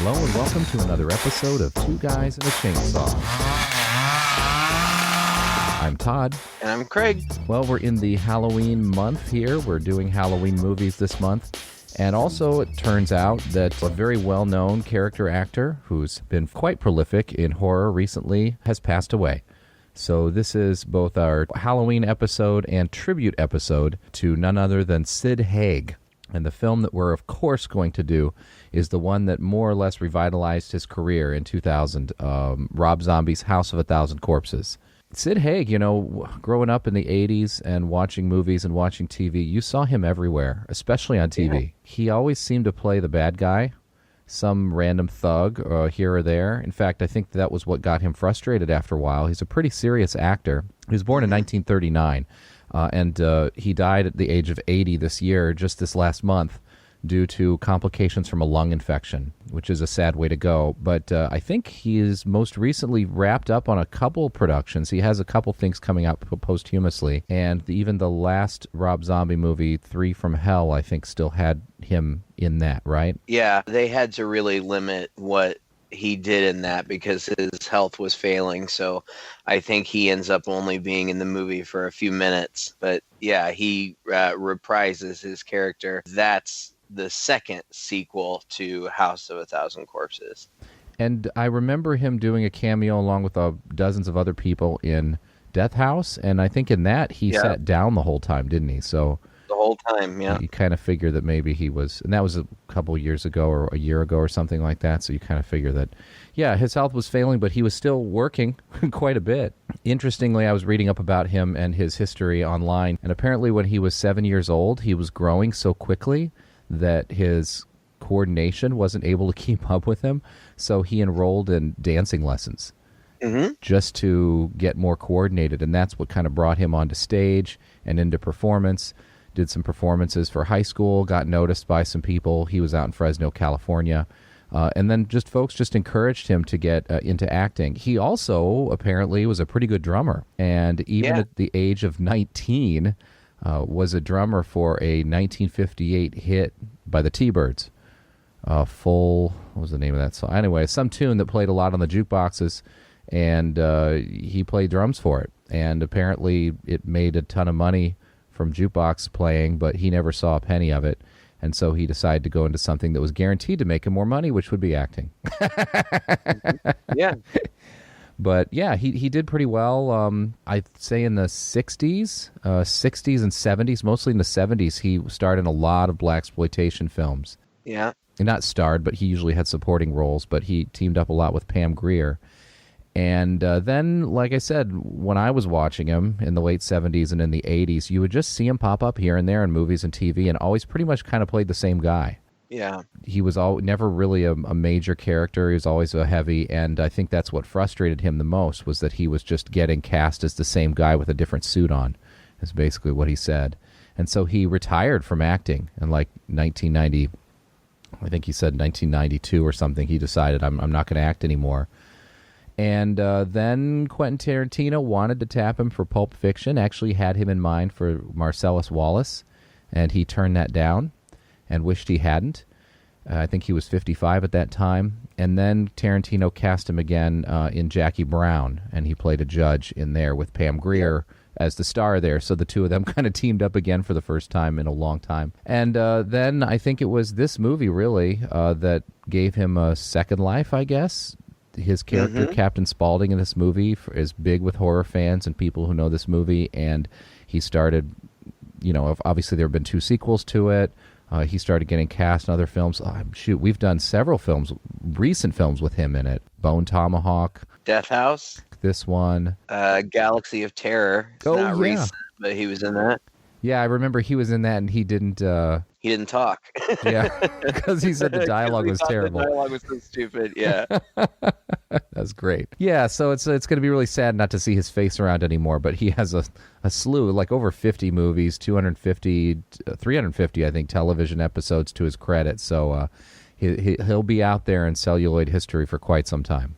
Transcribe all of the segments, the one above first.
Hello and welcome to another episode of Two Guys and a Chainsaw. I'm Todd. And I'm Craig. Well, we're in the Halloween month here. We're doing Halloween movies this month. And also, it turns out that a very well-known character actor who's been quite prolific in horror recently has passed away. So this is both our Halloween episode and tribute episode to none other than Sid Haig. And the film that we're, of course, going to do is the one that more or less revitalized his career in 2000, Rob Zombie's House of a Thousand Corpses. Sid Haig, growing up in the 80s and watching movies and watching TV, you saw him everywhere, especially on TV. Yeah. He always seemed to play the bad guy, some random thug here or there. In fact, I think that was what got him frustrated after a while. He's a pretty serious actor. He was born in 1939. And he died at the age of 80 this year, just this last month, due to complications from a lung infection, which is a sad way to go. But I think he is most recently wrapped up on a couple productions. He has a couple things coming out posthumously. And even the last Rob Zombie movie, 3 from Hell, I think still had him in that, right? Yeah, they had to really limit what he did in that because his health was failing, so I think he ends up only being in the movie for a few minutes. But yeah, he reprises his character. That's the second sequel to House of a Thousand Corpses. And I remember him doing a cameo along with dozens of other people in Death House, and I think in that he sat down the whole time, didn't he? So the whole time, yeah. You kind of figure that maybe he was, and that was a couple years ago or a year ago or something like that, so you kind of figure that, yeah, his health was failing, but he was still working quite a bit. Interestingly, I was reading up about him and his history online, and apparently when he was 7 years old, he was growing so quickly that his coordination wasn't able to keep up with him, so he enrolled in dancing lessons. Just to get more coordinated, and that's what kind of brought him onto stage and into performance. Did some performances for high school, got noticed by some people. He was out in Fresno, California. And then folks just encouraged him to get into acting. He also apparently was a pretty good drummer. And even at the age of 19, was a drummer for a 1958 hit by the T-Birds. What was the name of that song? Anyway, some tune that played a lot on the jukeboxes. And he played drums for it. And apparently it made a ton of money from jukebox playing, but he never saw a penny of it. And so he decided to go into something that was guaranteed to make him more money, which would be acting. Yeah. But yeah, he did pretty well. I'd say in the 60s and 70s, mostly in the 70s, he starred in a lot of blaxploitation films. Yeah. Not starred, but he usually had supporting roles, but he teamed up a lot with Pam Grier. And then, like I said, when I was watching him in the late 70s and in the 80s, you would just see him pop up here and there in movies and TV and always pretty much kind of played the same guy. Yeah. He was never really a major character. He was always a heavy, and I think that's what frustrated him the most, was that he was just getting cast as the same guy with a different suit on, is basically what he said. And so he retired from acting in like 1990, I think he said 1992 or something. He decided, I'm not going to act anymore. And then Quentin Tarantino wanted to tap him for Pulp Fiction, actually had him in mind for Marcellus Wallace, and he turned that down and wished he hadn't. I think he was 55 at that time. And then Tarantino cast him again in Jackie Brown, and he played a judge in there with Pam Grier as the star there. So the two of them kind of teamed up again for the first time in a long time. And then I think it was this movie, really, that gave him a second life, I guess. His character, Captain Spaulding, in this movie is big with horror fans and people who know this movie, and he started, obviously there have been 2 sequels to it. He started getting cast in other films. We've done several recent films with him in it. Bone Tomahawk. Death House. This one. Galaxy of Terror. It's not recent, but he was in that. Yeah, I remember he was in that, and he didn't... He didn't talk. Yeah, because he said the dialogue was terrible. The dialogue was so stupid, yeah. That's great. Yeah, so it's going to be really sad not to see his face around anymore, but he has a slew, like over 50 movies, 350, I think, television episodes to his credit, so he'll be out there in celluloid history for quite some time.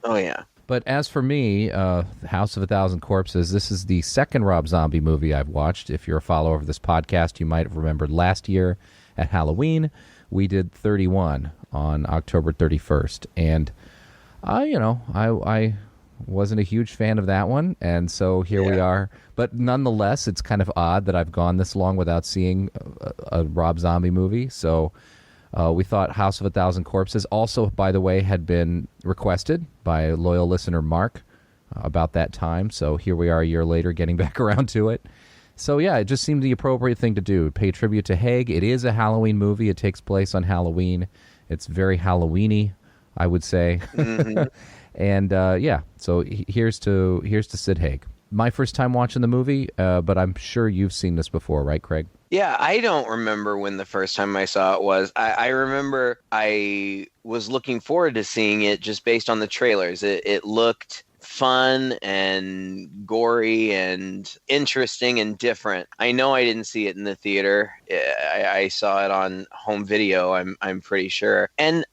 Oh, yeah. But as for me, House of a Thousand Corpses, this is the second Rob Zombie movie I've watched. If you're a follower of this podcast, you might have remembered last year at Halloween, we did 31 on October 31st. And, I wasn't a huge fan of that one. And so here we are. But nonetheless, it's kind of odd that I've gone this long without seeing a Rob Zombie movie. So we thought House of a Thousand Corpses also, by the way, had been requested by a loyal listener, Mark, about that time. So here we are a year later getting back around to it. So yeah, it just seemed the appropriate thing to do. Pay tribute to Haig. It is a Halloween movie. It takes place on Halloween. It's very Halloween-y, I would say. Mm-hmm. And so here's to Sid Haig. My first time watching the movie, but I'm sure you've seen this before, right, Craig? Yeah, I don't remember when the first time I saw it was. I remember I was looking forward to seeing it just based on the trailers. It looked fun and gory and interesting and different. I know I didn't see it in the theater. I saw it on home video, I'm pretty sure. And,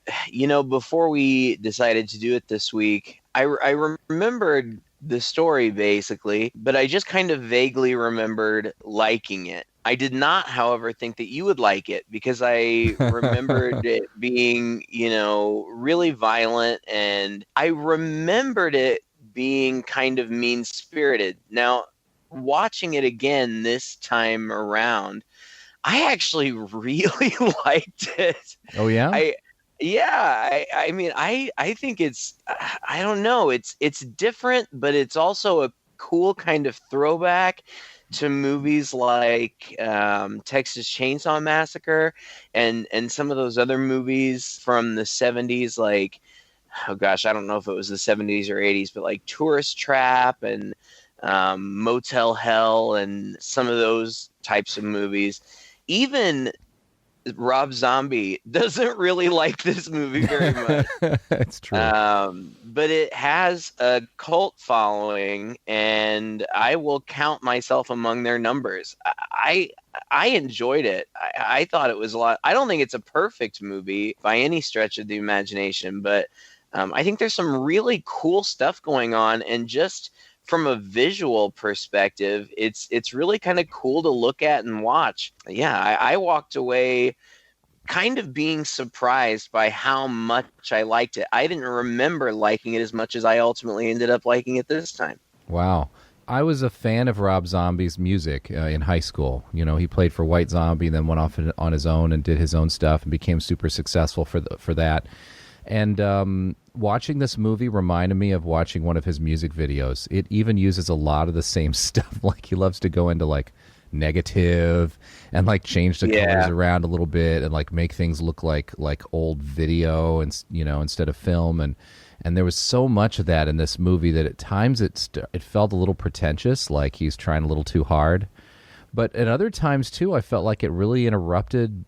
before we decided to do it this week, I remembered the story basically, but I just kind of vaguely remembered liking it. I did not, however, think that you would like it because I remembered it being, really violent, and I remembered it being kind of mean-spirited. Now, watching it again this time around, I actually really liked it. Oh, yeah? I mean, I think it's, I don't know, it's different, but it's also a cool kind of throwback to movies like Texas Chainsaw Massacre and some of those other movies from the 70s, like, oh gosh, I don't know if it was the 70s or 80s, but like Tourist Trap and Motel Hell and some of those types of movies. Even Rob Zombie doesn't really like this movie very much. It's true. But it has a cult following, and I will count myself among their numbers. I enjoyed it. I thought it was a lot. I don't think it's a perfect movie by any stretch of the imagination, but I think there's some really cool stuff going on, and just from a visual perspective, it's really kind of cool to look at and watch. Yeah, I walked away kind of being surprised by how much I liked it. I didn't remember liking it as much as I ultimately ended up liking it this time. Wow. I was a fan of Rob Zombie's music in high school. He played for White Zombie, then went off on his own and did his own stuff and became super successful for that. And watching this movie reminded me of watching one of his music videos. It even uses a lot of the same stuff. Like, he loves to go into like negative and like change the colors around a little bit and like make things look like old video and instead of film. And there was so much of that in this movie that at times it felt a little pretentious, like he's trying a little too hard. But at other times too, I felt like it really interrupted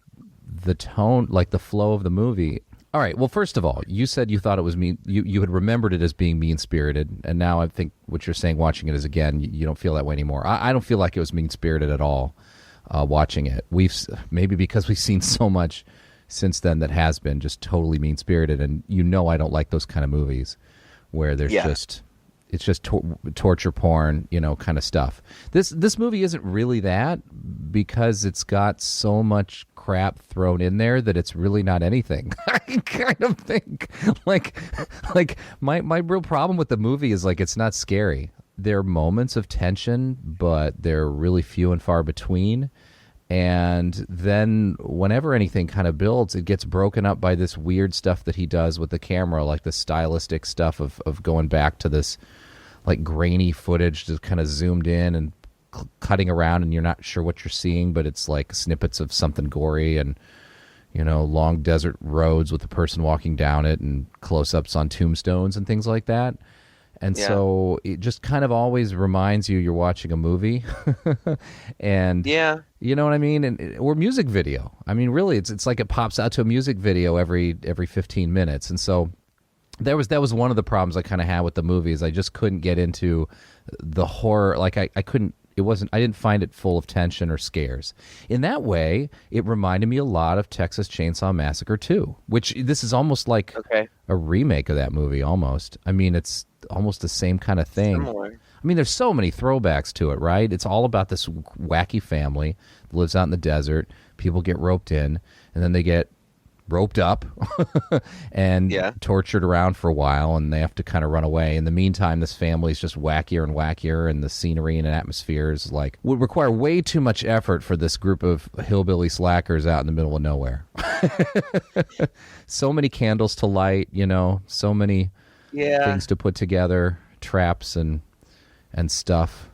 the tone, like the flow of the movie. All right. Well, first of all, you said you thought it was mean. You had remembered it as being mean-spirited, and now I think what you're saying, watching it, is again, you don't feel that way anymore. I don't feel like it was mean-spirited at all watching it. Maybe because we've seen so much since then that has been just totally mean-spirited, and I don't like those kind of movies where there's just torture porn, kind of stuff. This movie isn't really that, because it's got so much crap thrown in there that it's really not anything. I kind of think like my real problem with the movie is like it's not scary. There are moments of tension, but they're really few and far between. And then whenever anything kind of builds, it gets broken up by this weird stuff that he does with the camera, like the stylistic stuff of going back to this like grainy footage just kind of zoomed in and cutting around, and you're not sure what you're seeing, but it's like snippets of something gory and, long desert roads with a person walking down it and close-ups on tombstones and things like that. And so it just kind of always reminds you're watching a movie. And you know what I mean? Or music video. I mean, really, it's like it pops out to a music video every 15 minutes. And so that was one of the problems I kind of had with the movie, is I just couldn't get into the horror. Like I couldn't. I didn't find it full of tension or scares. In that way, it reminded me a lot of Texas Chainsaw Massacre 2, which this is almost like a remake of that movie almost. I mean, it's almost the same kind of thing. Similar. I mean, there's so many throwbacks to it, right? It's all about this wacky family that lives out in the desert. People get roped in, and then they get roped up and tortured around for a while, and they have to kind of run away. In the meantime, this family is just wackier and wackier, and the scenery and atmosphere is like would require way too much effort for this group of hillbilly slackers out in the middle of nowhere. So many candles to light, so many things to put together, traps and stuff.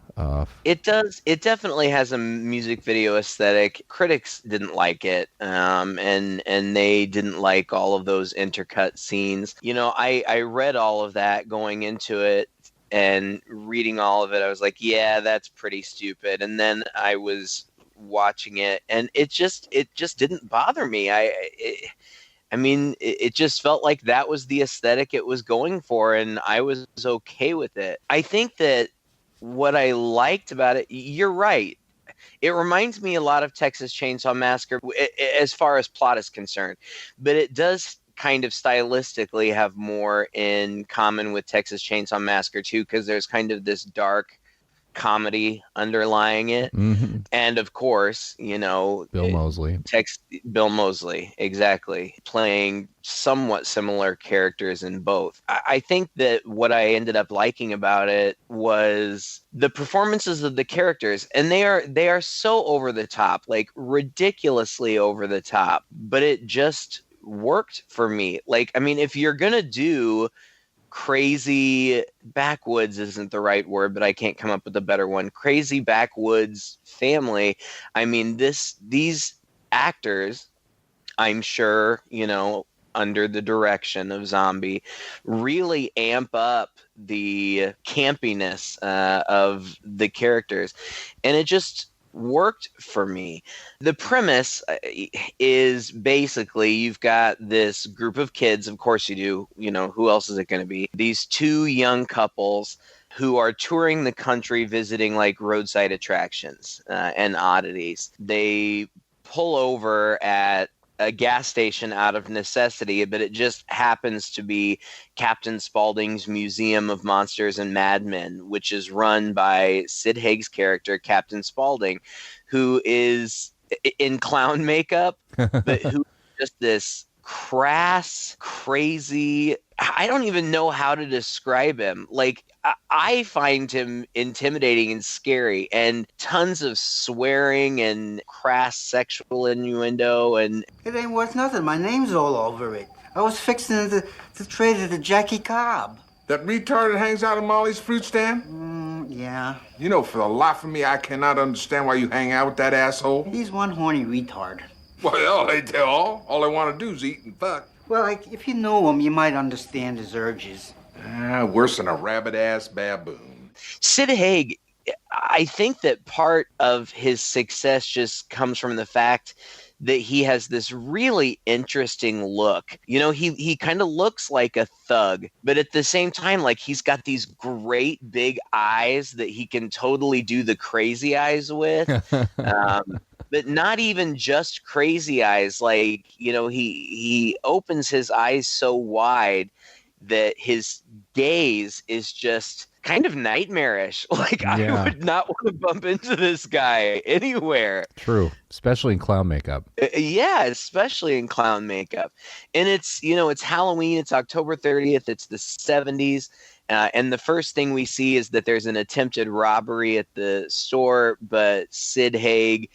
It does. It definitely has a music video aesthetic. Critics didn't like it, and they didn't like all of those intercut scenes. I read all of that going into it, and reading all of it, I was like, yeah, that's pretty stupid. And then I was watching it, and it just didn't bother me. It just felt like that was the aesthetic it was going for, and I was okay with it. I think that what I liked about it, you're right. It reminds me a lot of Texas Chainsaw Massacre as far as plot is concerned, but it does kind of stylistically have more in common with Texas Chainsaw Massacre too, because there's kind of this dark comedy underlying it. Mm-hmm. And of course, Bill Moseley. Bill Moseley, exactly, playing somewhat similar characters in both. I think that what I ended up liking about it was the performances of the characters, and they are so over the top, like ridiculously over the top, but it just worked for me. Like, if you're gonna do crazy backwoods isn't the right word, but I can't come up with a better one. Crazy backwoods family. These actors, I'm sure, under the direction of Zombie, really amp up the campiness of the characters, and it just worked for me. The premise is basically you've got this group of kids, of course you do, who else is it going to be? These two young couples who are touring the country visiting like roadside attractions and oddities. They pull over at a gas station out of necessity, but it just happens to be Captain Spaulding's Museum of Monsters and Madmen, which is run by Sid Haig's character, Captain Spaulding, who is in clown makeup, but who is just this crass, crazy, I don't even know how to describe him. Like, I find him intimidating and scary, and tons of swearing and crass sexual innuendo. And it ain't worth nothing. My name's all over it. I was fixing to trade it to Jackie Cobb. That retard that hangs out at Molly's fruit stand? Yeah. For the life of me, I cannot understand why you hang out with that asshole. He's one horny retard. Well, ain't they all? All they want to do is eat and fuck. Well, if you know him, you might understand his urges. Worse than a rabbit-ass baboon. Sid Haig, I think that part of his success just comes from the fact that he has this really interesting look. He kind of looks like a thug, but at the same time, like, he's got these great big eyes that he can totally do the crazy eyes with. But not even just crazy eyes. Like, he opens his eyes so wide that his gaze is just kind of nightmarish. Like, yeah. I would not want to bump into this guy anywhere. True. Especially in clown makeup. Yeah, especially in clown makeup. And it's Halloween. It's October 30th. It's the 70s. And the first thing we see is that there's an attempted robbery at the store, but Sid Haig,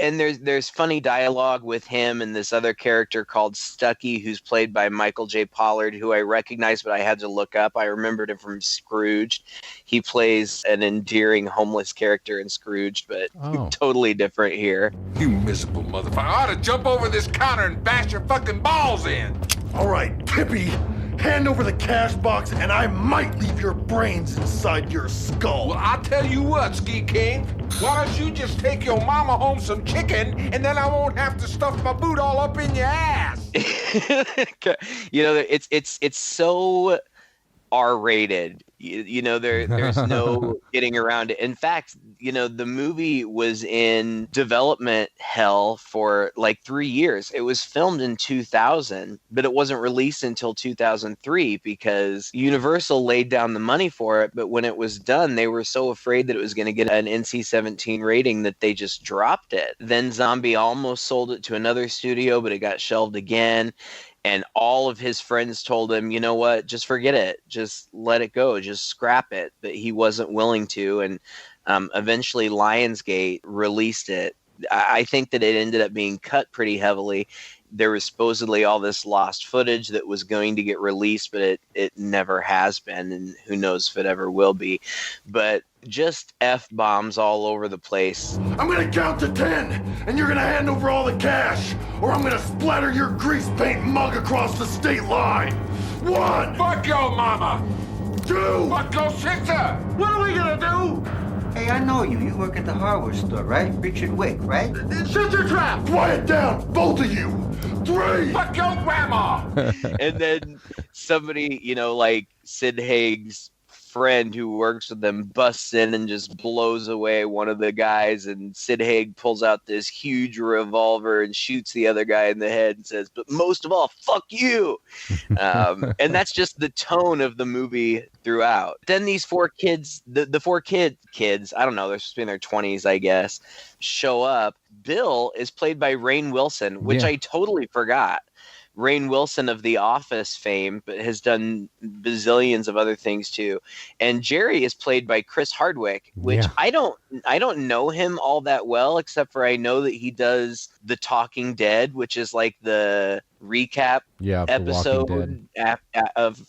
and there's funny dialogue with him and this other character called Stucky, who's played by Michael J. Pollard, who I recognize, but I had to look up. I remembered him from Scrooged. He plays an endearing homeless character in Scrooged, but totally different here. You miserable motherfucker. I ought to jump over this counter and bash your fucking balls in. All right, Tippy. Hand over the cash box, and I might leave your brains inside your skull. Well, I'll tell you what, Ski King. Why don't you just take your mama home some chicken, and then I won't have to stuff my boot all up in your ass. It's so R-rated. There's no getting around it. In fact, the movie was in development hell for like 3 years. It was filmed in 2000, but it wasn't released until 2003 because Universal laid down the money for it. But when it was done, they were so afraid that it was going to get an NC-17 rating that they just dropped it. Then Zombie almost sold it to another studio, but it got shelved again. And all of his friends told him, you know what, just forget it. Just let it go. Just scrap it. But he wasn't willing to. And eventually Lionsgate released it. I think that it ended up being cut pretty heavily. There was supposedly all this lost footage that was going to get released, but it never has been. And who knows if it ever will be. But just F-bombs all over the place. I'm gonna count to 10, and you're gonna hand over all the cash, or I'm gonna splatter your grease paint mug across the state line. 1, Fuck your mama! 2, Fuck your sister! What are we gonna do? Hey, I know you. You work at the hardware store, right? Richard Wick, right? Shut your trap! quiet down, both of you. 3, Fuck your grandma! And then somebody, like Sid Haig's friend who works with them busts in and just blows away one of the guys, and Sid Haig pulls out this huge revolver and shoots the other guy in the head and says, but most of all, fuck you. And that's just the tone of the movie throughout. Then these 4 kids, the 4 kids, I don't know, they're supposed to be in their 20s, I guess, show up. Bill is played by Rainn Wilson, which I totally forgot. Rainn Wilson of The Office fame, but has done bazillions of other things too. And Jerry is played by Chris Hardwick, which I don't know him all that well, except for I know that he does The Talking Dead, which is like the recap episode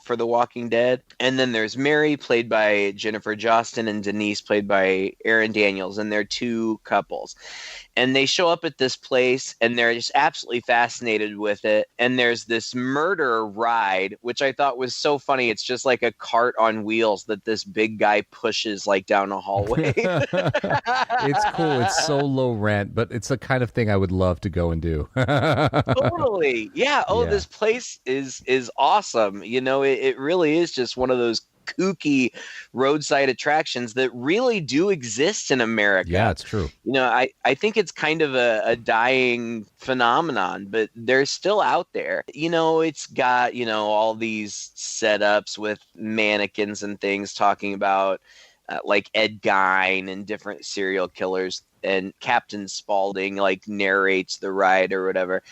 for The Walking Dead. And then there's Mary, played by Jennifer Jostin, and Denise, played by Aaron Daniels, and they're 2 couples. And they show up at this place, and they're just absolutely fascinated with it. And there's this murder ride, which I thought was so funny. It's just like a cart on wheels that this big guy pushes like down a hallway. It's cool. It's so low rent, but it's the kind of thing I would love to go and do. Totally. Yeah. Oh, this place is awesome. It really is just one of those kooky roadside attractions that really do exist in America. Yeah, it's true. I think it's kind of a dying phenomenon, but they're still out there. It's got, all these setups with mannequins and things talking about like Ed Gein and different serial killers, and Captain Spaulding like narrates the ride or whatever.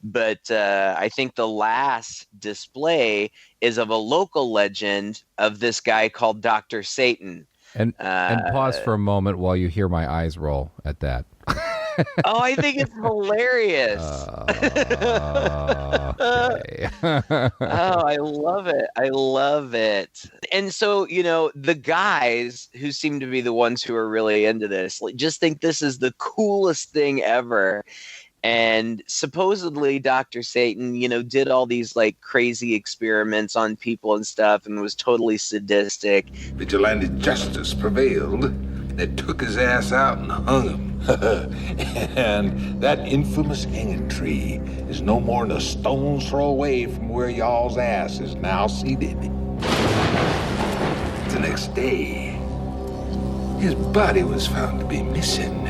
But I think the last display is of a local legend of this guy called Dr. Satan. And pause for a moment while you hear my eyes roll at that. Oh, I think it's hilarious. Okay. Oh, I love it. I love it. And so, the guys who seem to be the ones who are really into this, just think this is the coolest thing ever. And supposedly Dr. Satan, did all these like crazy experiments on people and stuff and was totally sadistic. Vigilante justice prevailed. They took his ass out and hung him. And that infamous hanging tree is no more than a stone's throw away from where y'all's ass is now seated. The next day, his body was found to be missing.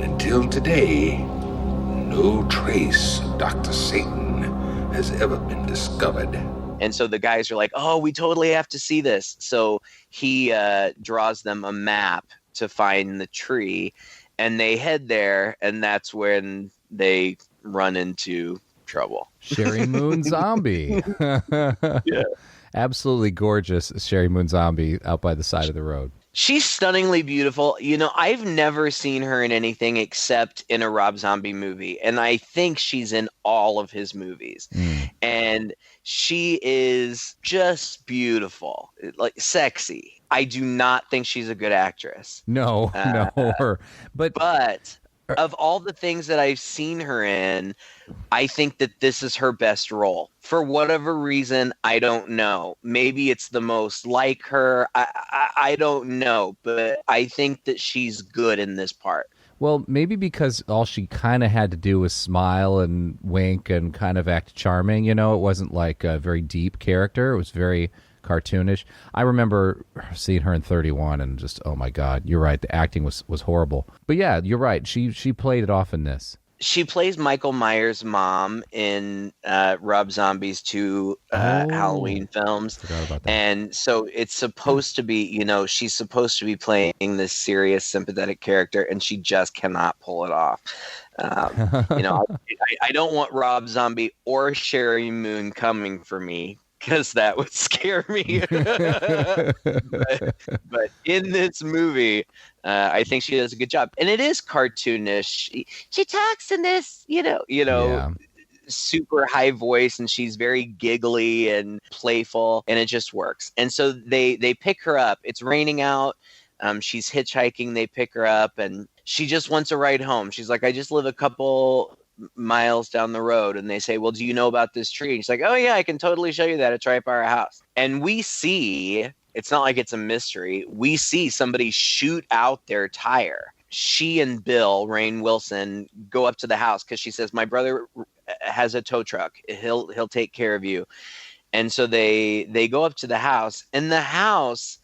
Until today, no trace of Dr. Satan has ever been discovered. And so the guys are like, oh, we totally have to see this. So he draws them a map to find the tree, and they head there, and that's when they run into trouble. Sherry Moon Zombie. Yeah. Absolutely gorgeous Sherry Moon Zombie out by the side of the road. She's stunningly beautiful. I've never seen her in anything except in a Rob Zombie movie. And I think she's in all of his movies. And she is just beautiful, like sexy. I do not think she's a good actress. No. But of all the things that I've seen her in, I think that this is her best role. For whatever reason, I don't know. Maybe it's the most like her. I don't know. But I think that she's good in this part. Well, maybe because all she kind of had to do was smile and wink and kind of act charming. It wasn't like a very deep character. It was very cartoonish. I remember seeing her in 31 and just, oh my God, you're right. The acting was horrible. But yeah, you're right. She played it off in this. She plays Michael Myers' mom in Rob Zombie's two Halloween films. Forgot about that. And so it's supposed to be, she's supposed to be playing this serious, sympathetic character, and she just cannot pull it off. I don't want Rob Zombie or Sherry Moon coming for me, because that would scare me. but in this movie, I think she does a good job, and it is cartoonish. She talks in this, Yeah. super high voice, and she's very giggly and playful, and it just works. And so they pick her up. It's raining out. She's hitchhiking. They pick her up, and she just wants a ride home. She's like, I just live a couple miles down the road. And they say, well, do you know about this tree? And she's like, oh yeah, I can totally show you that. It's right by our house. And we see, it's not like it's a mystery, we see somebody shoot out their tire. She and Bill, Rainn Wilson, go up to the house because she says, my brother has a tow truck. He'll take care of you. And so they go up to the house, and the house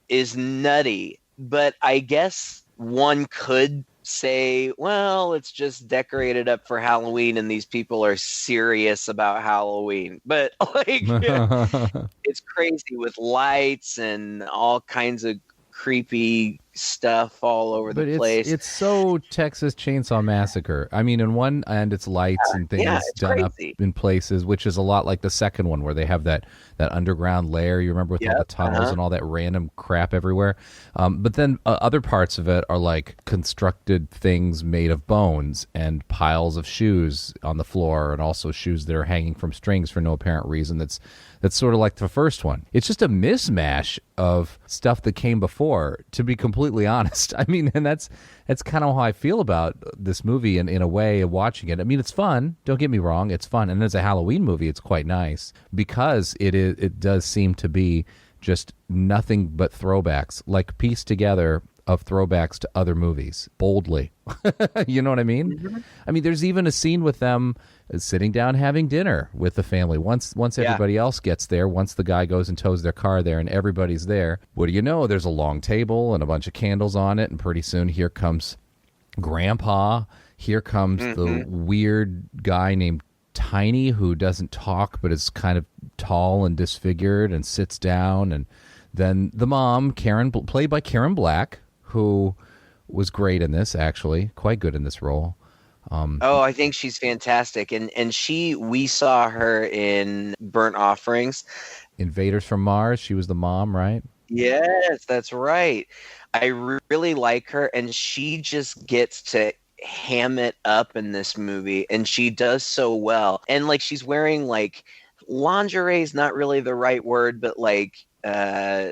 is nutty. But I guess one could say, well, it's just decorated up for Halloween, and these people are serious about Halloween. But it's crazy with lights and all kinds of creepy stuff all over the place. It's so Texas Chainsaw Massacre. I mean, in one end, it's lights and things done crazy. Up in places, which is a lot like the second one where they have that underground lair. You remember with all the tunnels and all that random crap everywhere. But then other parts of it are like constructed things made of bones and piles of shoes on the floor, and also shoes that are hanging from strings for no apparent reason. That's sort of like the first one. It's just a mismatch of stuff that came before, to be completely honest. I mean, and that's kind of how I feel about this movie in a way of watching it. I mean, it's fun. Don't get me wrong. It's fun. And as a Halloween movie, it's quite nice because it does seem to be just nothing but throwbacks, like pieced together of throwbacks to other movies boldly. You know what I mean? Mm-hmm. I mean, there's even a scene with them sitting down having dinner with the family. Once everybody else gets there, once the guy goes and tows their car there and everybody's there, what do you know? There's a long table and a bunch of candles on it, and pretty soon here comes Grandpa. Here comes the weird guy named Tiny, who doesn't talk but is kind of tall and disfigured, and sits down. And then the mom, Karen, played by Karen Black, who was great in this, actually, quite good in this role. I think she's fantastic. And we saw her in Burnt Offerings. Invaders from Mars. She was the mom, right? Yes, that's right. I really like her, and she just gets to ham it up in this movie, and she does so well. And like, she's wearing like lingerie is not really the right word, but like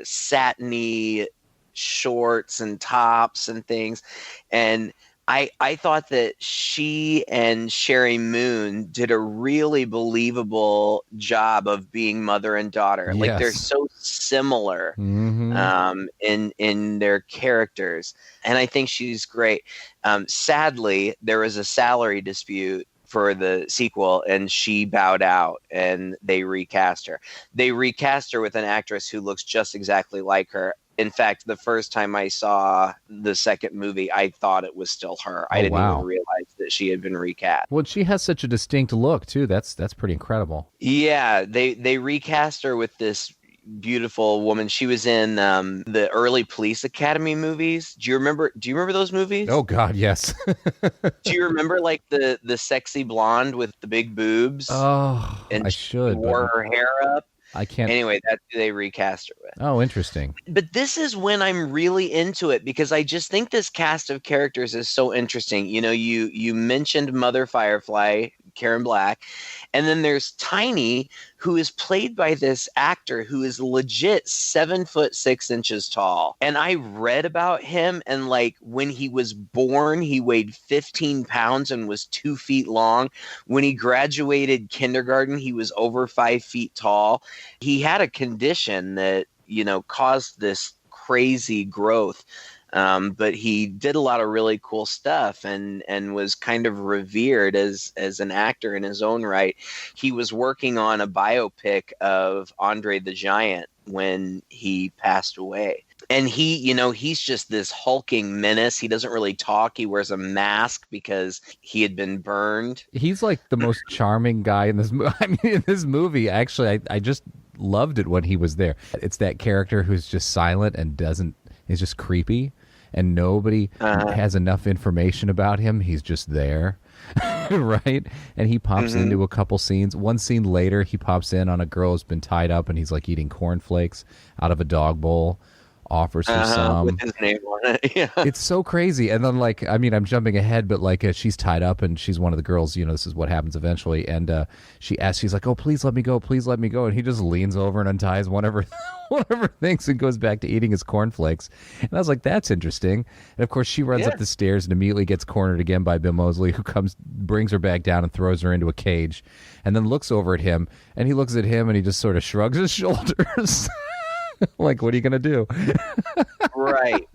satiny shorts and tops and things. And I thought that she and Sherry Moon did a really believable job of being mother and daughter. Yes. Like, they're so similar in their characters. And I think she's great. Sadly, there was a salary dispute for the sequel, and she bowed out, and they recast her. They recast her with an actress who looks just exactly like her. In fact, the first time I saw the second movie, I thought it was still her. I didn't even realize that she had been recast. Well, she has such a distinct look, too. That's pretty incredible. Yeah, they recast her with this beautiful woman. She was in the early Police Academy movies. Do you remember those movies? Oh, God, yes. Do you remember, like, the sexy blonde with the big boobs? Oh, and I should. She wore her hair up. I can't. Anyway, that's who they recast her with. Oh, interesting. But this is when I'm really into it, because I just think this cast of characters is so interesting. You know, you mentioned Mother Firefly, Karen Black, and then there's Tiny, who is played by this actor who is legit 7'6" tall. And I read about him, and like, when he was born, he weighed 15 pounds and was 2 feet long. When he graduated kindergarten, he was over 5 feet tall. He had a condition that, caused this crazy growth. But he did a lot of really cool stuff and was kind of revered as an actor in his own right. He was working on a biopic of Andre the Giant when he passed away. And he's just this hulking menace. He doesn't really talk. He wears a mask because he had been burned. He's like the most charming guy in this movie. I mean, in this movie, actually, I just loved it when he was there. It's that character who's just silent and is just creepy, and nobody has enough information about him. He's just there. Right? And he pops into a couple scenes. One scene later, he pops in on a girl who's been tied up, and he's like eating cornflakes out of a dog bowl. Offers her some with his name on it. Yeah. It's so crazy. And then, like, I mean, I'm jumping ahead, but like she's tied up and she's one of the girls, this is what happens eventually. And she's like, oh, please let me go. Please let me go. And he just leans over and unties whatever things and goes back to eating his cornflakes. And I was like, that's interesting. And of course she runs up the stairs and immediately gets cornered again by Bill Moseley, who brings her back down and throws her into a cage, and then looks over at him, and he looks at him and he just sort of shrugs his shoulders. Like, what are you going to do? Right.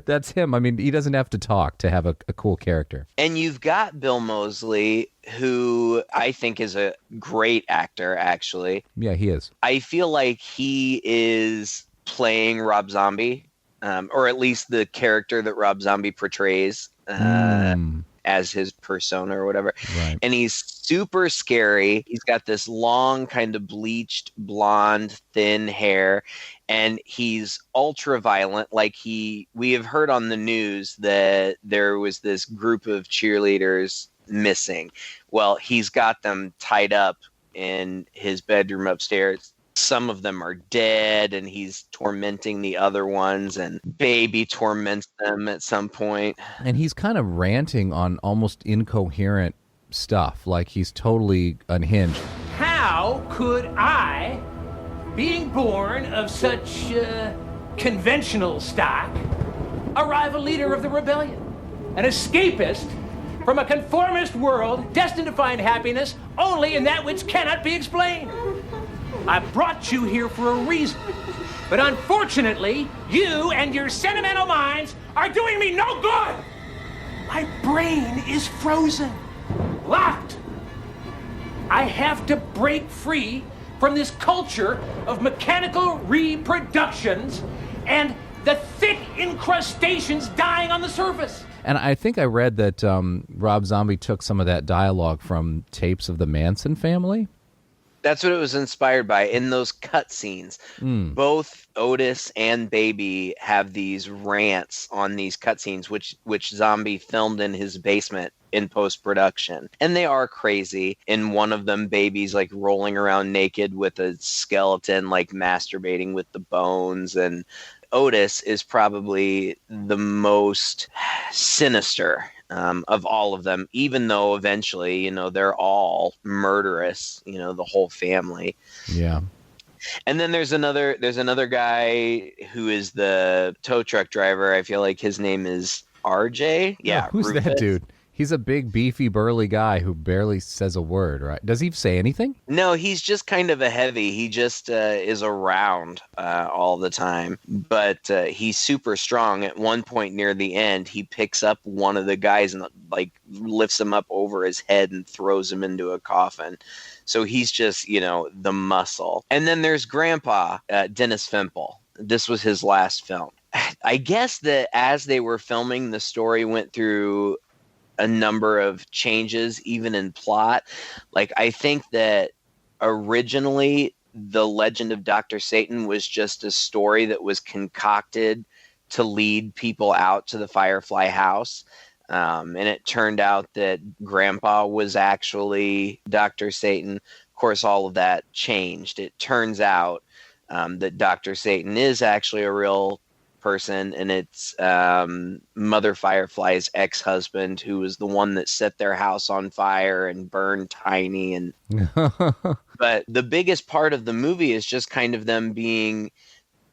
That's him. I mean, he doesn't have to talk to have a cool character. And you've got Bill Moseley, who I think is a great actor, actually. Yeah, he is. I feel like he is playing Rob Zombie, or at least the character that Rob Zombie portrays as his persona or whatever. Right. And he's super scary. He's got this long, kind of bleached, blonde, thin hair, and he's ultra violent. Like we have heard on the news that there was this group of cheerleaders missing. Well, he's got them tied up in his bedroom upstairs. Some of them are dead, and he's tormenting the other ones, and Baby torments them at some point. And he's kind of ranting on almost incoherent stuff, like he's totally unhinged. How could I, being born of such conventional stock, a rival leader of the rebellion, an escapist from a conformist world destined to find happiness only in that which cannot be explained? I brought you here for a reason, but unfortunately, you and your sentimental minds are doing me no good. My brain is frozen, locked. I have to break free from this culture of mechanical reproductions and the thick incrustations dying on the surface. And I think I read that Rob Zombie took some of that dialogue from tapes of the Manson family. That's what it was inspired by. In those cutscenes, both Otis and Baby have these rants on these cutscenes, which Zombie filmed in his basement in post-production. And they are crazy. In one of them, Baby's like rolling around naked with a skeleton, like masturbating with the bones. And Otis is probably the most sinister of all of them, even though eventually, they're all murderous, the whole family. Yeah. And then there's another guy who is the tow truck driver. I feel like his name is RJ. Yeah. Who's Rufus. that dude? He's a big, beefy, burly guy who barely says a word, right? Does he say anything? No, he's just kind of a heavy. He just is around all the time. But he's super strong. At one point near the end, he picks up one of the guys and like lifts him up over his head and throws him into a coffin. So he's just, the muscle. And then there's Grandpa, Dennis Fimple. This was his last film. I guess that as they were filming, the story went through a number of changes, even in plot. Like, I think that originally The Legend of Dr. Satan was just a story that was concocted to lead people out to the Firefly house. And it turned out that Grandpa was actually Dr. Satan. Of course, all of that changed. It turns out that Dr. Satan is actually a real person, and it's Mother Firefly's ex-husband, who was the one that set their house on fire and burned Tiny. And but the biggest part of the movie is just kind of them being,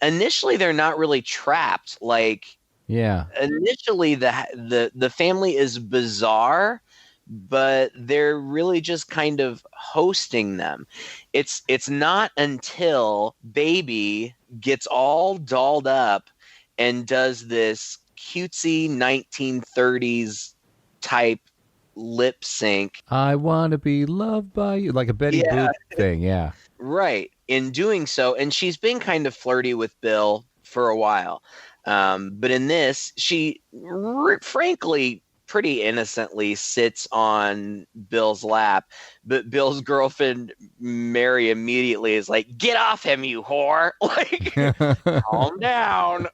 initially they're not really trapped. Like, yeah, initially the family is bizarre, but they're really just kind of hosting them. It's not until Baby gets all dolled up and does this cutesy 1930s type lip sync. I want to be loved by you, like a Betty Boop thing. Yeah. Right. In doing so, and she's been kind of flirty with Bill for a while. But in this, she frankly pretty innocently sits on Bill's lap. But Bill's girlfriend, Mary, immediately is like, "Get off him, you whore!" Like, calm down.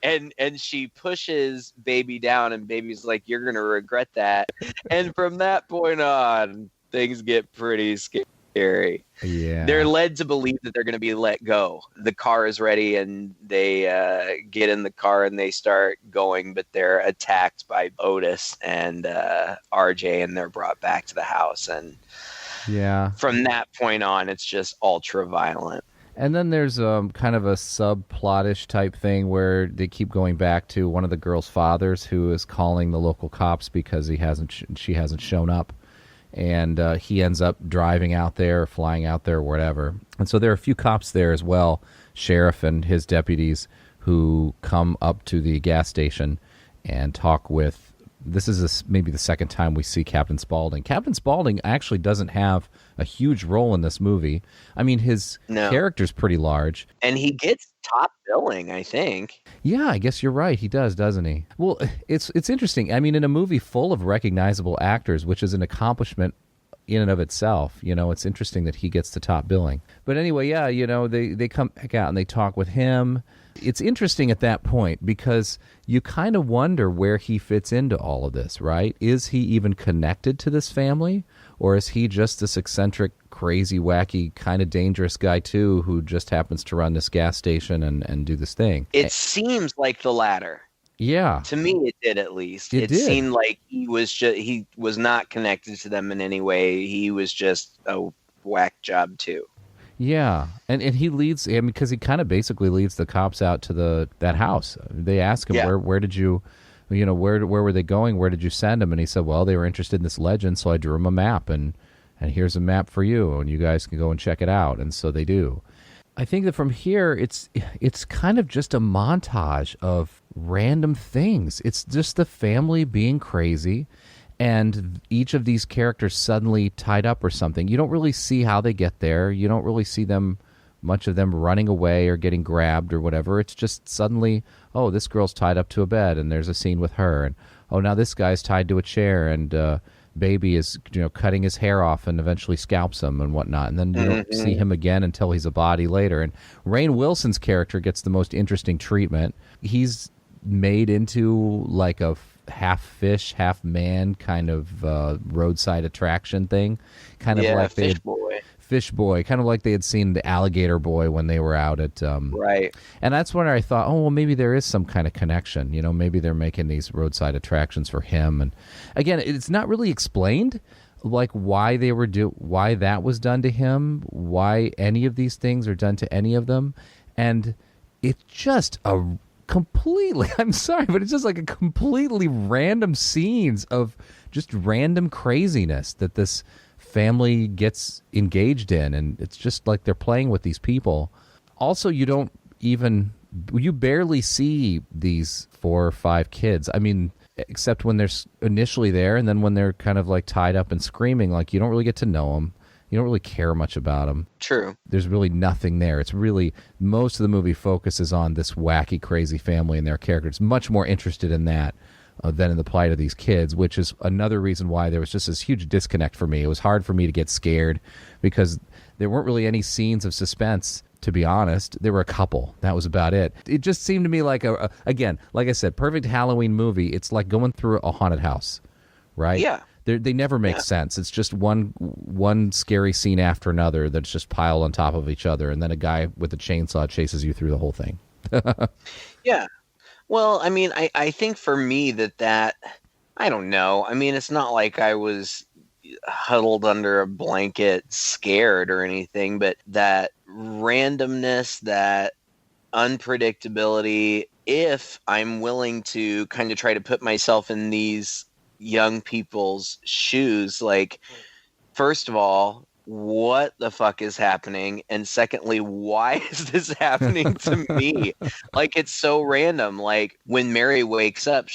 And she pushes Baby down, and Baby's like, "You're going to regret that." And from that point on, things get pretty scary. Yeah. They're led to believe that they're going to be let go. The car is ready, and they get in the car and they start going, but they're attacked by Otis and RJ, and they're brought back to the house. And from that point on, it's just ultra violent. And then there's kind of a subplot-ish type thing where they keep going back to one of the girls' fathers who is calling the local cops because she hasn't shown up. And he ends up driving out there, flying out there, or whatever. And so there are a few cops there as well, sheriff and his deputies, who come up to the gas station and talk with... This is maybe the second time we see Captain Spaulding. Captain Spaulding actually doesn't have a huge role in this movie. I mean, his character's pretty large. And he gets top billing, I think. Yeah, I guess you're right. He does, doesn't he? Well, it's interesting. I mean, in a movie full of recognizable actors, which is an accomplishment in and of itself, it's interesting that he gets the top billing. But anyway, yeah, they come back out and they talk with him. It's interesting at that point because you kind of wonder where he fits into all of this, right? Is he even connected to this family? Or is he just this eccentric, crazy, wacky, kind of dangerous guy, too, who just happens to run this gas station and do this thing? It seems like the latter. Yeah. To me, it did at least. It did. Seemed like he was not connected to them in any way. He was just a whack job, too. Yeah, and he leads, because he kind of basically leads the cops out to that house. They ask him, where did you, where were they going? Where did you send them? And he said, well, they were interested in this legend, so I drew them a map, and here's a map for you, and you guys can go and check it out. And so they do. I think that from here, it's kind of just a montage of random things. It's just the family being crazy, and each of these characters suddenly tied up or something. You don't really see how they get there. You don't really see much of them running away or getting grabbed or whatever. It's just suddenly, oh, this girl's tied up to a bed, and there's a scene with her. And, oh, now this guy's tied to a chair, and Baby is cutting his hair off and eventually scalps him and whatnot. And then you don't see him again until he's a body later. And Rainn Wilson's character gets the most interesting treatment. He's made into like a half fish, half man kind of roadside attraction thing, kind of like Fish Boy, kind of like they had seen the Alligator Boy when they were out at right. And that's when I thought, oh well, maybe there is some kind of connection. Maybe they're making these roadside attractions for him. And again, it's not really explained, like why that was done to him, why any of these things are done to any of them, and it's just I'm sorry, but it's just like a completely random scenes of just random craziness that this family gets engaged in, and it's just like they're playing with these people. Also, you barely see these 4 or 5 kids. I mean, except when they're initially there, and then when they're kind of like tied up and screaming, like you don't really get to know them. You don't really care much about them. True. There's really nothing there. It's really, most of the movie focuses on this wacky, crazy family and their characters. Much more interested in that than in the plight of these kids, which is another reason why there was just this huge disconnect for me. It was hard for me to get scared because there weren't really any scenes of suspense, to be honest. There were a couple. That was about it. It just seemed to me like, again, like I said, perfect Halloween movie. It's like going through a haunted house, right? Yeah. They never make sense. It's just one scary scene after another that's just piled on top of each other, and then a guy with a chainsaw chases you through the whole thing. Yeah. Well, I mean, I think for me that I don't know. I mean, it's not like I was huddled under a blanket scared or anything, but that randomness, that unpredictability, if I'm willing to kind of try to put myself in these young people's shoes, like, first of all, what the fuck is happening? And secondly, why is this happening to me? Like, it's so random. Like, when Mary wakes up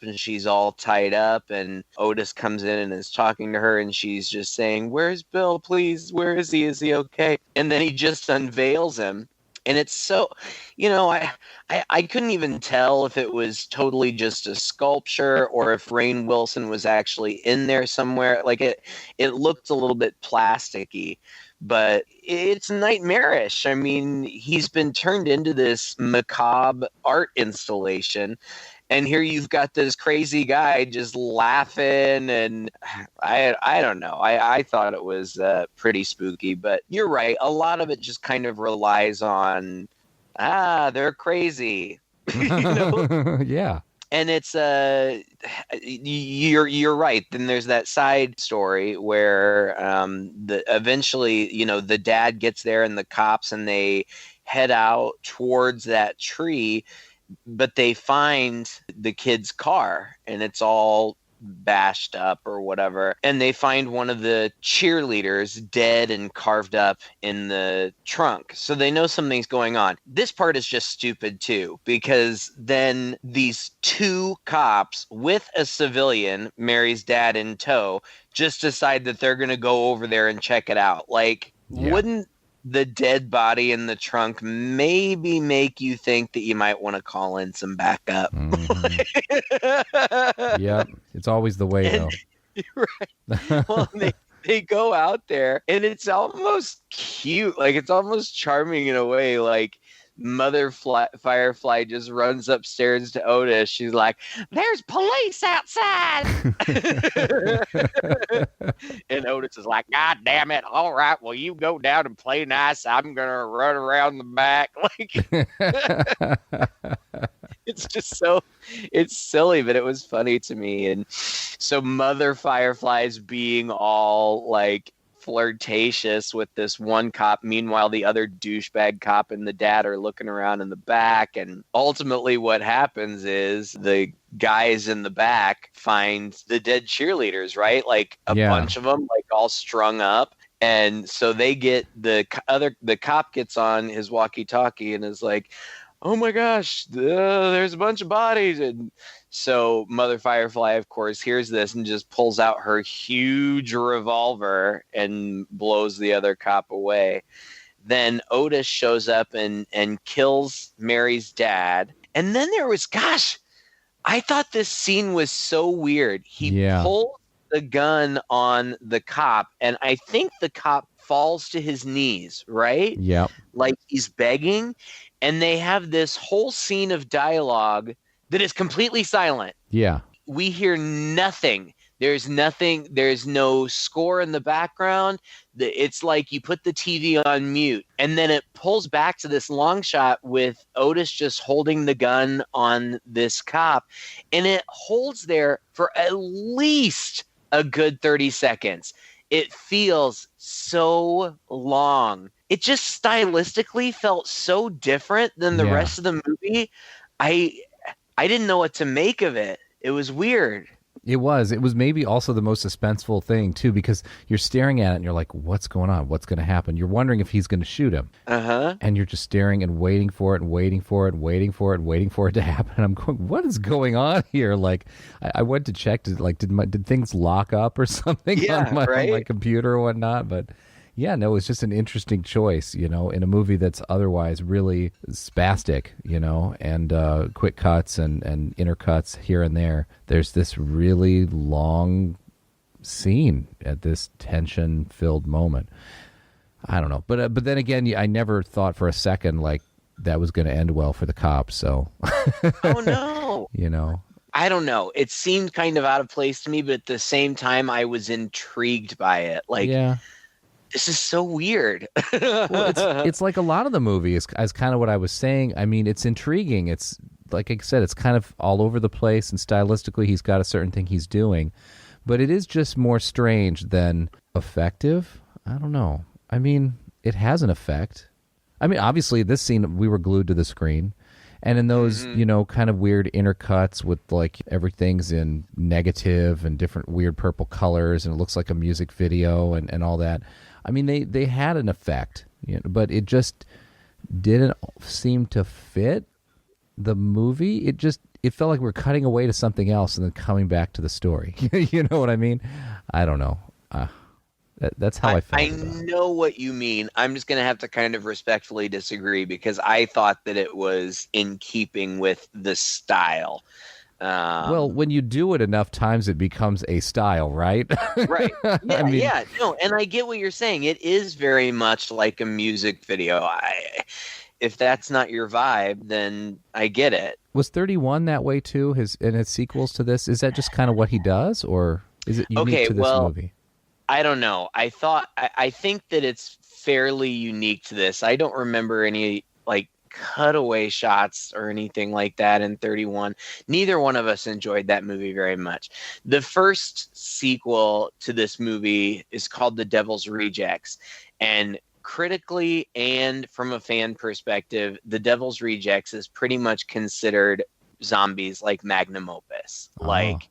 and she's all tied up, and Otis comes in and is talking to her, and she's just saying, "Where's Bill? Please, where is he? Is he okay?" And then he just unveils him. And it's so, I couldn't even tell if it was totally just a sculpture or if Rainn Wilson was actually in there somewhere. Like it looked a little bit plasticky, but it's nightmarish. I mean, he's been turned into this macabre art installation. And here you've got this crazy guy just laughing, and I don't know. I thought it was pretty spooky, but you're right. A lot of it just kind of relies on, they're crazy, Yeah. And it's you're right. Then there's that side story where eventually, the dad gets there and the cops, and they head out towards that tree. But they find the kid's car, and it's all bashed up or whatever. And they find one of the cheerleaders dead and carved up in the trunk. So they know something's going on. This part is just stupid too, because then these two cops with a civilian, Mary's dad in tow, just decide that they're going to go over there and check it out. Like, wouldn't the dead body in the trunk maybe make you think that you might want to call in some backup? Mm-hmm. Yep. It's always the way, though. Right. Well, they go out there, and it's almost cute. Like, it's almost charming in a way. Like, Mother Firefly just runs upstairs to Otis. She's like, "There's police outside." And Otis is like, "God damn it. All right, well, you go down and play nice. I'm going to run around the back." Like, it's just it's silly, but it was funny to me. And so Mother Firefly's being all like flirtatious with this one cop. Meanwhile, the other douchebag cop and the dad are looking around in the back. And ultimately what happens is the guys in the back find the dead cheerleaders, right? Like a bunch of them, like all strung up. And so they get the cop gets on his walkie-talkie and is like, "Oh my gosh, there's a bunch of bodies." And so Mother Firefly, of course, hears this and just pulls out her huge revolver and blows the other cop away. Then Otis shows up and kills Mary's dad. And then there was, I thought this scene was so weird. He pulls the gun on the cop, and I think the cop falls to his knees, right? Yeah. Like he's begging. And they have this whole scene of dialogue that is completely silent. Yeah. We hear nothing. There's nothing. There's no score in the background. It's like you put the TV on mute, and then it pulls back to this long shot with Otis just holding the gun on this cop. And it holds there for at least a good 30 seconds. It feels so long. It just stylistically felt so different than the rest of the movie. I didn't know what to make of it. It was weird. It was maybe also the most suspenseful thing too, because you're staring at it and you're like, what's going on? What's going to happen? You're wondering if he's going to shoot him. And you're just staring and waiting for it and waiting for it and waiting for it and waiting for it to happen. And I'm going, what is going on here? Like, I went to check did things lock up or something on my computer or whatnot? But yeah, no, it's just an interesting choice, in a movie that's otherwise really spastic, and quick cuts and intercuts here and there. There's this really long scene at this tension-filled moment. I don't know. But then again, I never thought for a second, like, that was going to end well for the cops, so. Oh, no. I don't know. It seemed kind of out of place to me, but at the same time, I was intrigued by it. Like, this is so weird. Well, it's like a lot of the movie is kind of what I was saying. I mean, it's intriguing. It's like I said, it's kind of all over the place, and stylistically, he's got a certain thing he's doing, but it is just more strange than effective. I don't know. I mean, it has an effect. I mean, obviously, this scene we were glued to the screen, And in those, kind of weird intercuts with like everything's in negative and different weird purple colors, and it looks like a music video and all that. I mean, they had an effect, but it just didn't seem to fit the movie. It felt like we're cutting away to something else and then coming back to the story. You know what I mean? I don't know. That's how I felt. I know what you mean. I'm just going to have to kind of respectfully disagree because I thought that it was in keeping with the style. Well, when you do it enough times, it becomes a style, right? Right. Yeah, no, and I get what you're saying. It is very much like a music video. If that's not your vibe, then I get it. Was 31 that way too? His sequels to this, is that just kind of what he does, or is it unique to this movie? I don't know. I think that it's fairly unique to this. I don't remember any like cutaway shots or anything like that in 31. Neither one of us enjoyed that movie very much. The first sequel to this movie is called The Devil's Rejects, and critically and from a fan perspective, The Devil's Rejects is pretty much considered Zombies like magnum opus. Like,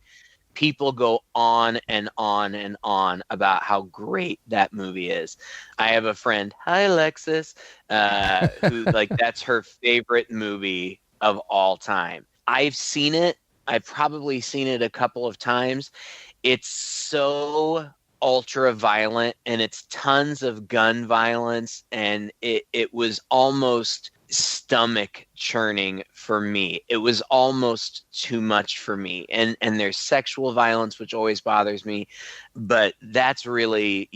people go on and on and on about how great that movie is. I have a friend, hi Alexis, who like that's her favorite movie of all time. I've seen it. I've probably seen it a couple of times. It's so ultra violent, and it's tons of gun violence, and it was almost stomach churning for me. It was almost too much for me, and there's sexual violence, which always bothers me, but that's really,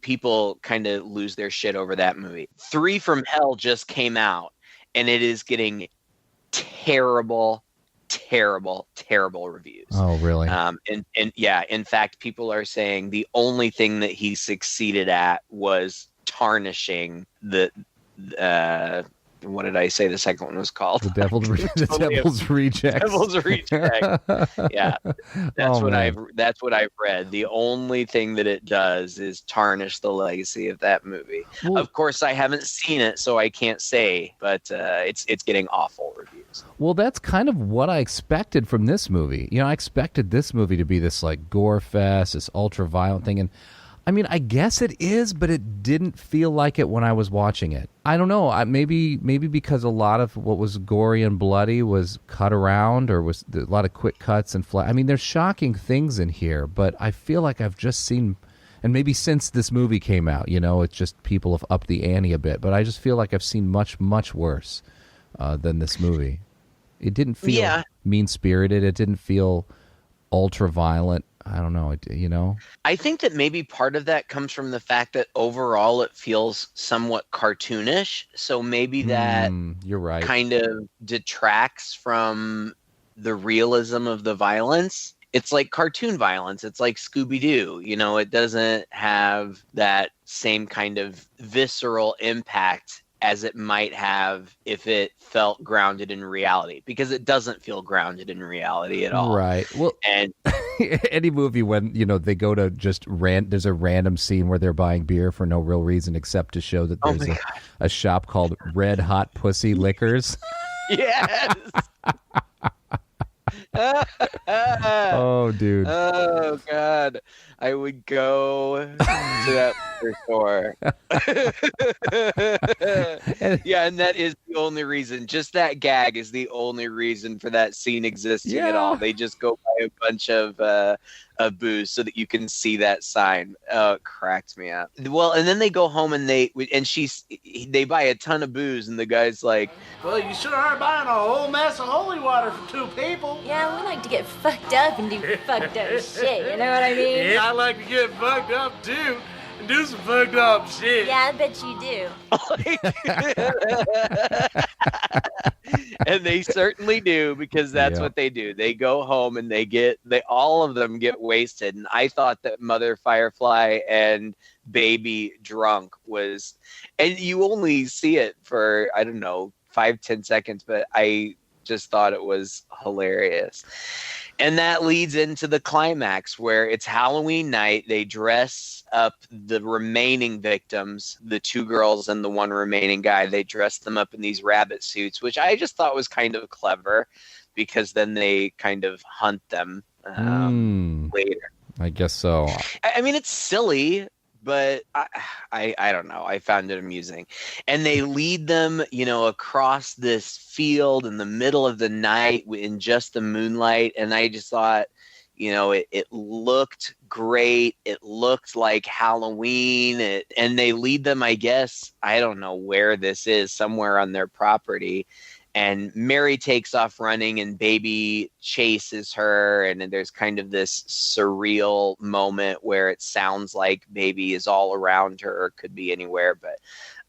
people kind of lose their shit over that movie. 3 from Hell just came out, and it is getting terrible reviews. Oh, really? And yeah, in fact, people are saying the only thing that he succeeded at was tarnishing the what did I say the second one was called? The Devil's Rejects. Devil's Reject. Yeah. That's what I've read. The only thing that it does is tarnish the legacy of that movie. Well, of course, I haven't seen it, so I can't say, but it's getting awful reviews. Well, that's kind of what I expected from this movie. I expected this movie to be this like gore fest, this ultra violent thing, and I mean, I guess it is, but it didn't feel like it when I was watching it. I don't know. Maybe because a lot of what was gory and bloody was cut around, or was a lot of quick cuts and I mean, there's shocking things in here, but I feel like I've just seen, and maybe since this movie came out, it's just people have upped the ante a bit, but I just feel like I've seen much, much worse than this movie. It didn't feel mean-spirited. It didn't feel ultra violent. I don't know, I think that maybe part of that comes from the fact that overall it feels somewhat cartoonish. So maybe that you're right. Kind of detracts from the realism of the violence. It's like cartoon violence. It's like Scooby-Doo. It doesn't have that same kind of visceral impact as it might have if it felt grounded in reality, because it doesn't feel grounded in reality at all. Right. Well, and any movie when, they go to just there's a random scene where they're buying beer for no real reason except to show that there's a shop called Red Hot Pussy Liquors. Yes. Oh, dude. Oh, God. I would go to that store. Yeah, and that is the only reason. Just that gag is the only reason for that scene existing at all. They just go buy a bunch of booze so that you can see that sign. Oh, it cracks me up. Well, and then they go home and they buy a ton of booze, and the guy's like, well, you sure are buying a whole mess of holy water for 2 people. Yeah, we like to get fucked up and do fucked up shit, you know what I mean? Yeah, I like to get fucked up too and do some fucked up shit. Yeah, I bet you do. And they certainly do, because that's what they do. They go home and all of them get wasted. And I thought that Mother Firefly and Baby Drunk was, and you only see it for, I don't know, 5-10 seconds, but I just thought it was hilarious. And that leads into the climax where it's Halloween night. They dress up the remaining victims, the 2 girls and the 1 remaining guy. They dress them up in these rabbit suits, which I just thought was kind of clever because then they kind of hunt them later. I guess so. I mean, it's silly, but I don't know. I found it amusing. And they lead them, across this field in the middle of the night in just the moonlight. And I just thought, it looked great. It looked like Halloween. And they lead them, I guess, I don't know where this is, somewhere on their property. And Mary takes off running and Baby chases her. And there's kind of this surreal moment where it sounds like Baby is all around her or could be anywhere. But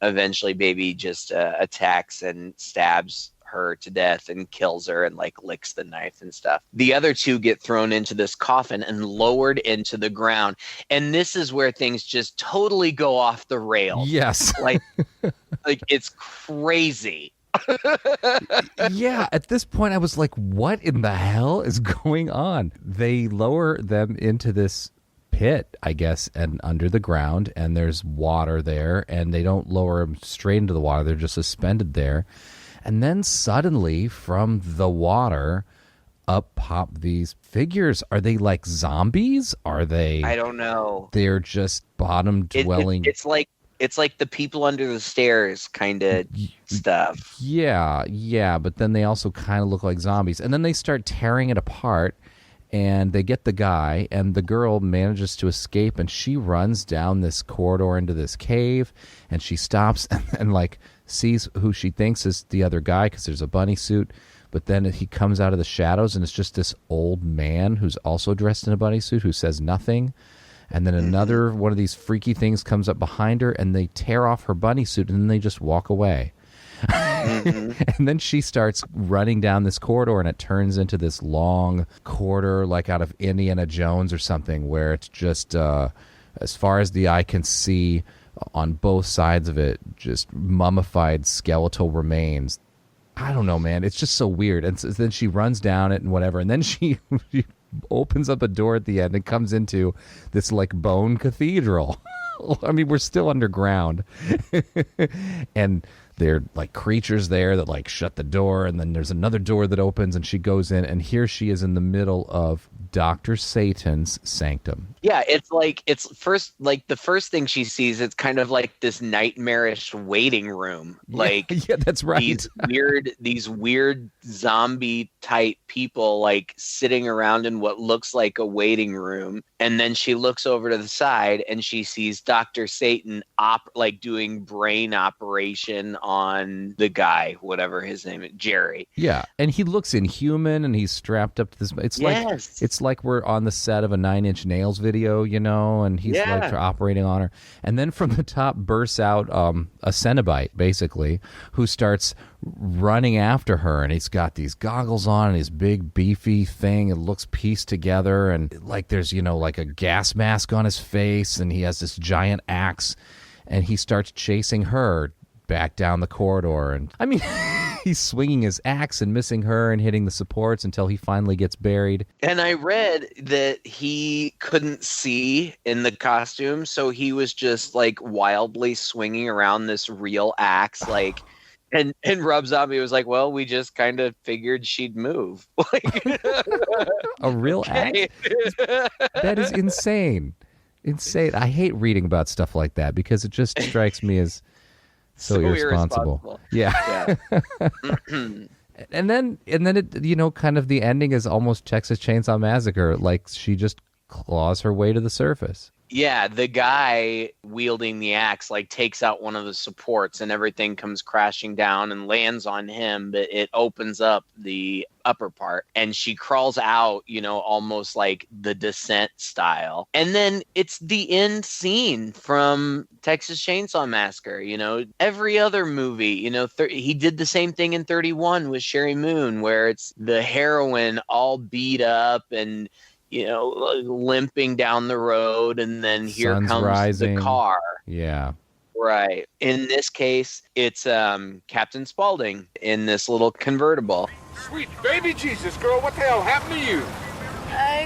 eventually Baby just attacks and stabs her to death and kills her and licks the knife and stuff. The other 2 get thrown into this coffin and lowered into the ground. And this is where things just totally go off the rails. Yes. Like it's crazy. Yeah, at this point I was like, what in the hell is going on? They lower them into this pit, I guess, and under the ground, and there's water there, and they don't lower them straight into the water. They're just suspended there. And then suddenly from the water up pop these figures. Are they like zombies? Are they? I don't know. They're just bottom dwelling. It's like the people under the stairs kind of stuff. Yeah, but then they also kind of look like zombies. And then they start tearing it apart, and they get the guy, and the girl manages to escape, and she runs down this corridor into this cave, and she stops and like sees who she thinks is the other guy because there's a bunny suit. But then he comes out of the shadows, and it's just this old man who's also dressed in a bunny suit who says nothing. And then another one of these freaky things comes up behind her, and they tear off her bunny suit, and then they just walk away. And then she starts running down this corridor, and it turns into this long corridor like out of Indiana Jones or something, where it's just, as far as the eye can see, on both sides of it, just mummified skeletal remains. I don't know, man. It's just so weird. And so then she runs down it and whatever, and then she opens up a door at the end and comes into this like bone cathedral. I mean, we're still underground. And there are like creatures there that like shut the door, and then there's another door that opens, and she goes in, and here she is in the middle of Dr. Satan's sanctum. Yeah, it's the first thing she sees, it's kind of like this nightmarish waiting room. Like yeah, that's right. These weird zombie type people like sitting around in what looks like a waiting room. And then she looks over to the side and she sees Dr. Satan doing brain operation on the guy, whatever his name is, Jerry. Yeah, and he looks inhuman, and he's strapped up to this. It's like we're on the set of a 9 Inch Nails video, you know, and he's like operating on her. And then from the top bursts out a Cenobite, basically, who starts running after her, and he's got these goggles on and his big beefy thing. It looks pieced together, and like there's, you know, like a gas mask on his face, and he has this giant axe, and he starts chasing her back down the corridor. And I mean, he's swinging his axe and missing her and hitting the supports until he finally gets buried. And I read that he couldn't see in the costume, so he was just like wildly swinging around this real axe, like. And Rob Zombie was like, well, we just kind of figured she'd move. A real axe? That is insane. Insane. I hate reading about stuff like that because it just strikes me as so irresponsible. Yeah. And then it, you know, kind of the ending is almost Texas Chainsaw Massacre. Like she just claws her way to the surface. Yeah, the guy wielding the axe like takes out one of the supports and everything comes crashing down and lands on him, but it opens up the upper part and she crawls out, you know, almost like the Descent style. And then it's the end scene from Texas Chainsaw Massacre. You know, every other movie, you know, he did the same thing in 31 with Sherry Moon, where it's the heroine all beat up and, you know, limping down the road, and then here Sun's comes rising. The car. Yeah. Right. In this case, it's Captain Spaulding in this little convertible. Sweet baby Jesus, girl, what the hell happened to you?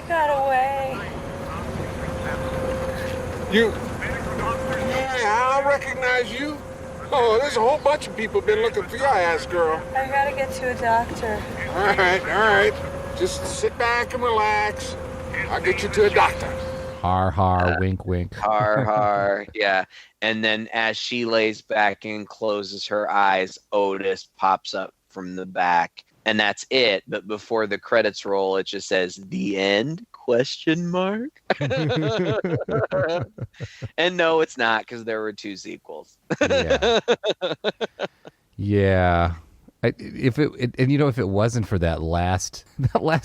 got away. You? Yeah, I recognize you. Oh, there's a whole bunch of people been looking for your ass, girl. I gotta get to a doctor. All right. Just sit back and relax. I'll get you to a doctor. Har, har, wink, wink. Har, har. Yeah. And then as she lays back and closes her eyes, Otis pops up from the back. And that's it. But before the credits roll, it just says, "The end?" ? And no, it's not, because there were 2 sequels. Yeah. If it wasn't for that last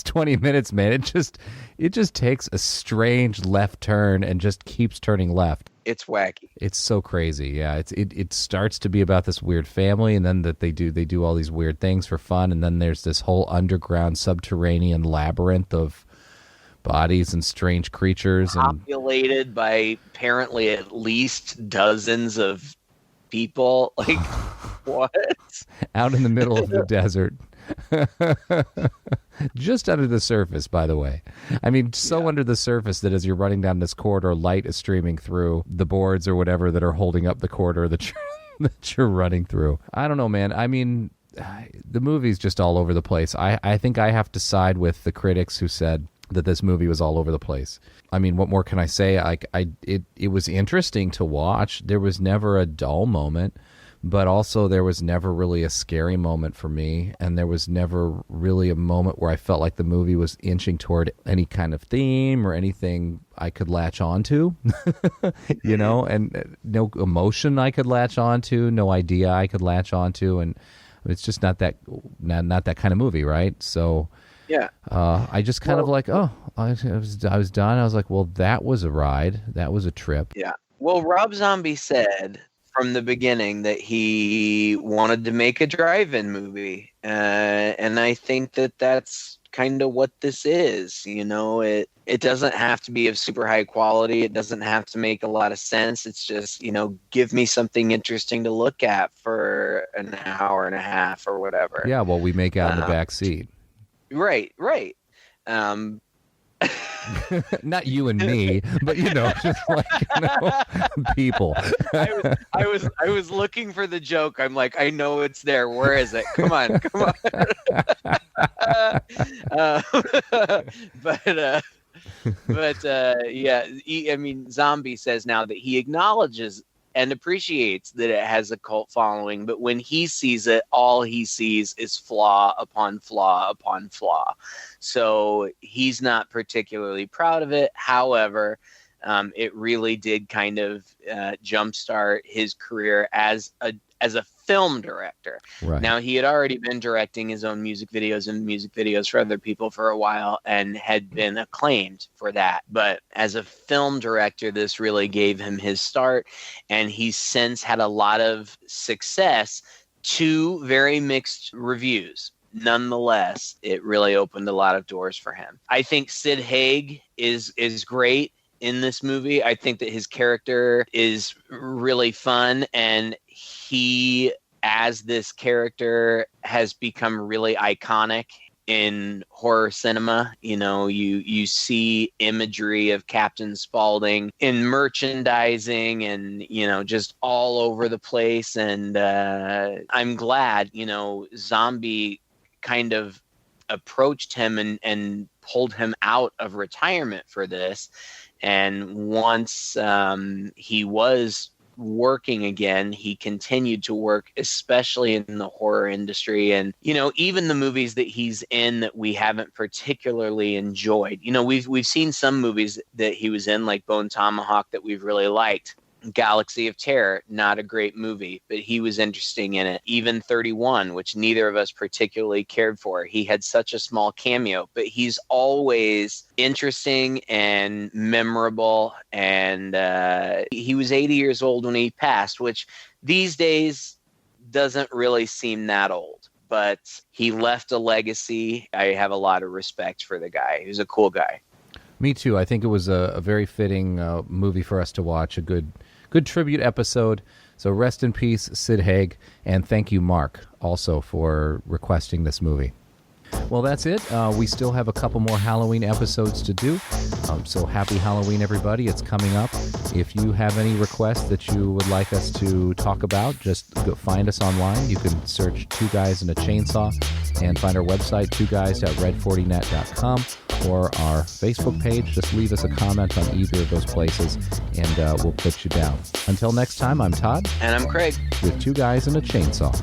20 minutes, man, it just takes a strange left turn and just keeps turning left. It's wacky. It's so crazy. Yeah, it starts to be about this weird family, and then that they do all these weird things for fun, and then there's this whole underground subterranean labyrinth of bodies and strange creatures, populated by apparently at least dozens of people. Like, what? Out in the middle of the desert. Just under the surface, by the way. I mean, under the surface that as you're running down this corridor, light is streaming through the boards or whatever that are holding up the corridor that you're running through. I don't know, man. I mean, the movie's just all over the place. I think I have to side with the critics who said that this movie was all over the place. I mean, what more can I say? It was interesting to watch. There was never a dull moment, but also there was never really a scary moment for me, and there was never really a moment where I felt like the movie was inching toward any kind of theme or anything I could latch onto, and no emotion I could latch onto, no idea I could latch onto, and it's just not that kind of movie, right? So yeah, I just kind of like, I was done. I was like, well, that was a ride, that was a trip. Yeah. Well, Rob Zombie said from the beginning that he wanted to make a drive-in movie, and I think that that's kind of what this is. It doesn't have to be of super high quality. It doesn't have to make a lot of sense. It's just, give me something interesting to look at for an hour and a half or whatever. Yeah, well, we make out in the back seat. Right. Not you and me, but just like people. I was looking for the joke. I'm like, I know it's there. Where is it? Come on. Zombie says now that he acknowledges and appreciates that it has a cult following, but when he sees it, all he sees is flaw upon flaw upon flaw. So he's not particularly proud of it. However, it really did kind of jumpstart his career as a film director. Right. Now, he had already been directing his own music videos for other people for a while and had been acclaimed for that. But as a film director, this really gave him his start, and he's since had a lot of success to very mixed reviews. Nonetheless, it really opened a lot of doors for him. I think Sid Haig is great in this movie. I think that his character is really fun, and he, as this character, has become really iconic in horror cinema. You see imagery of Captain Spaulding in merchandising and, just all over the place. And I'm glad, Zombie kind of approached him and pulled him out of retirement for this. And once he was working again, he continued to work, especially in the horror industry. And, even the movies that he's in that we haven't particularly enjoyed. We've seen some movies that he was in, like Bone Tomahawk, that we've really liked. Galaxy of Terror, not a great movie, but he was interesting in it. Even 31, which neither of us particularly cared for. He had such a small cameo, but he's always interesting and memorable. And he was 80 years old when he passed, which these days doesn't really seem that old. But he left a legacy. I have a lot of respect for the guy. He was a cool guy. Me too. I think it was a very fitting movie for us to watch, a good tribute episode. So rest in peace, Sid Haig, and thank you, Mark, also for requesting this movie. Well, that's it. We still have a couple more Halloween episodes to do. So happy Halloween, everybody. It's coming up. If you have any requests that you would like us to talk about, just go find us online. You can search Two Guys and a Chainsaw and find our website, twoguys.red40net.com, or our Facebook page. Just leave us a comment on either of those places, and we'll put you down. Until next time, I'm Todd. And I'm Craig. With Two Guys and a Chainsaw.